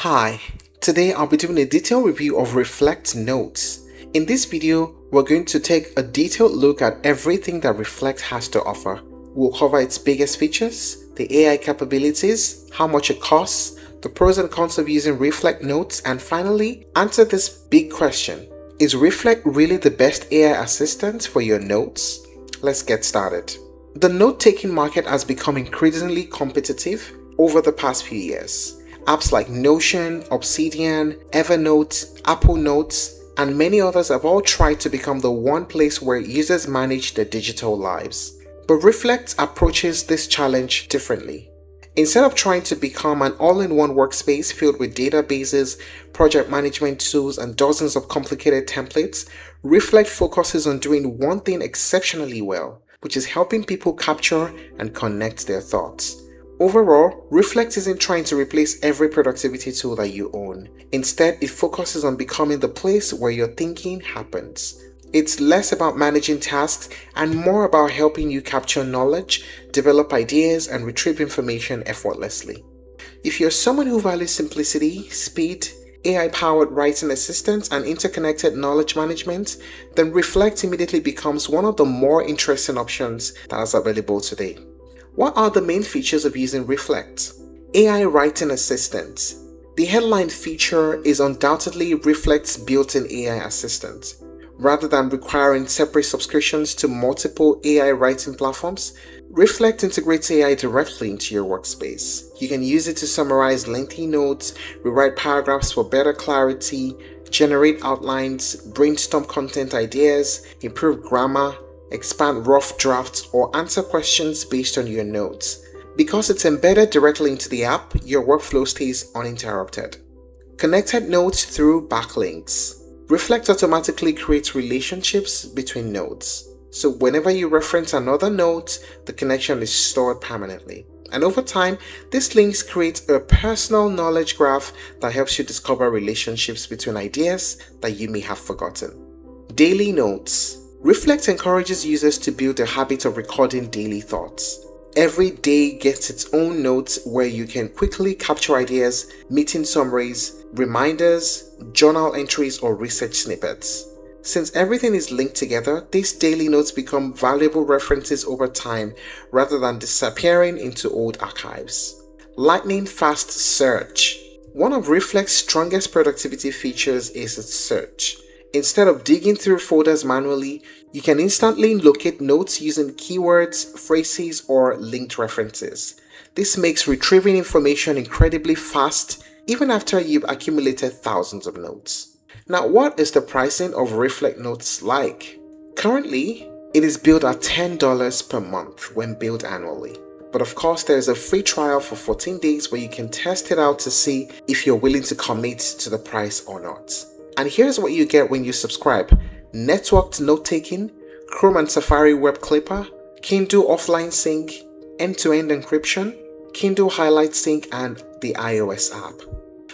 Hi, today I'll be doing a detailed review of Reflect Notes. In this video, we're going to take a detailed look at everything that Reflect has to offer. We'll cover its biggest features, the AI capabilities, how much it costs, the pros and cons of using Reflect Notes, and finally, answer this big question. Is Reflect really the best AI assistant for your notes? Let's get started. The note-taking market has become increasingly competitive over the past few years. Apps like Notion, Obsidian, Evernote, Apple Notes, and many others have all tried to become the one place where users manage their digital lives. But Reflect approaches this challenge differently. Instead of trying to become an all-in-one workspace filled with databases, project management tools, and dozens of complicated templates, Reflect focuses on doing one thing exceptionally well, which is helping people capture and connect their thoughts. Overall, Reflect isn't trying to replace every productivity tool that you own. Instead, it focuses on becoming the place where your thinking happens. It's less about managing tasks and more about helping you capture knowledge, develop ideas, and retrieve information effortlessly. If you're someone who values simplicity, speed, AI-powered writing assistance, and interconnected knowledge management, then Reflect immediately becomes one of the more interesting options that is available today. What are the main features of using Reflect? AI Writing Assistant. The headline feature is undoubtedly Reflect's built-in AI assistant. Rather than requiring separate subscriptions to multiple AI writing platforms, Reflect integrates AI directly into your workspace. You can use it to summarize lengthy notes, rewrite paragraphs for better clarity, generate outlines, brainstorm content ideas, improve grammar, expand rough drafts, or answer questions based on your notes. Because it's embedded directly into the app, your workflow stays uninterrupted. Connected notes through backlinks. Reflect automatically creates relationships between notes. So whenever you reference another note, the connection is stored permanently. And over time, these links create a personal knowledge graph that helps you discover relationships between ideas that you may have forgotten. Daily notes. Reflect encourages users to build a habit of recording daily thoughts. Every day gets its own notes where you can quickly capture ideas, meeting summaries, reminders, journal entries, or research snippets. Since everything is linked together, these daily notes become valuable references over time rather than disappearing into old archives. Lightning fast search. One of Reflect's strongest productivity features is its search. Instead of digging through folders manually, you can instantly locate notes using keywords, phrases, or linked references. This makes retrieving information incredibly fast, even after you've accumulated thousands of notes. Now, what is the pricing of Reflect Notes like? Currently, it is billed at $10 per month when billed annually. But of course, there's a free trial for 14 days where you can test it out to see if you're willing to commit to the price or not. And here's what you get when you subscribe: networked note-taking, Chrome and Safari web clipper, Kindle offline sync, end-to-end encryption, Kindle highlight sync, and the iOS app.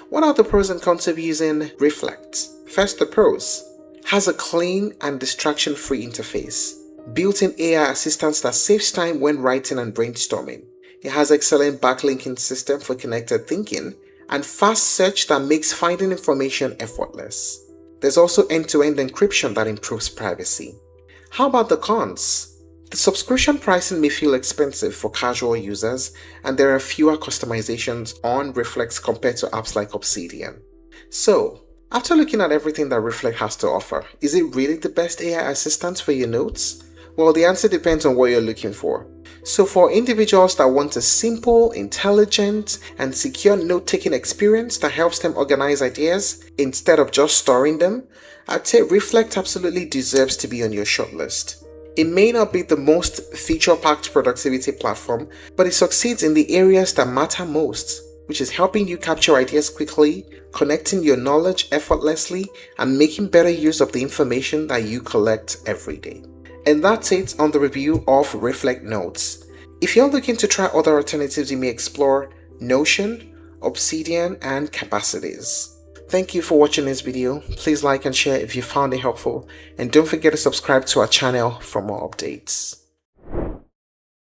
What are the pros and cons of using Reflect? First, the pros. Has a clean and distraction-free interface. Built-in AI assistance that saves time when writing and brainstorming. It has excellent backlinking system for connected thinking, and fast search that makes finding information effortless. There's also end-to-end encryption that improves privacy. How about the cons? The subscription pricing may feel expensive for casual users, and there are fewer customizations on Reflect compared to apps like Obsidian. So, after looking at everything that Reflect has to offer, is it really the best AI assistant for your notes? Well, the answer depends on what you're looking for. So for individuals that want a simple, intelligent, and secure note-taking experience that helps them organize ideas instead of just storing them, I'd say Reflect absolutely deserves to be on your shortlist. It may not be the most feature-packed productivity platform, but it succeeds in the areas that matter most, which is helping you capture ideas quickly, connecting your knowledge effortlessly, and making better use of the information that you collect every day. And that's it on the review of Reflect Notes. If you're looking to try other alternatives, you may explore Notion, Obsidian, and Capacities. Thank you for watching this video. Please like and share if you found it helpful, and don't forget to subscribe to our channel for more updates.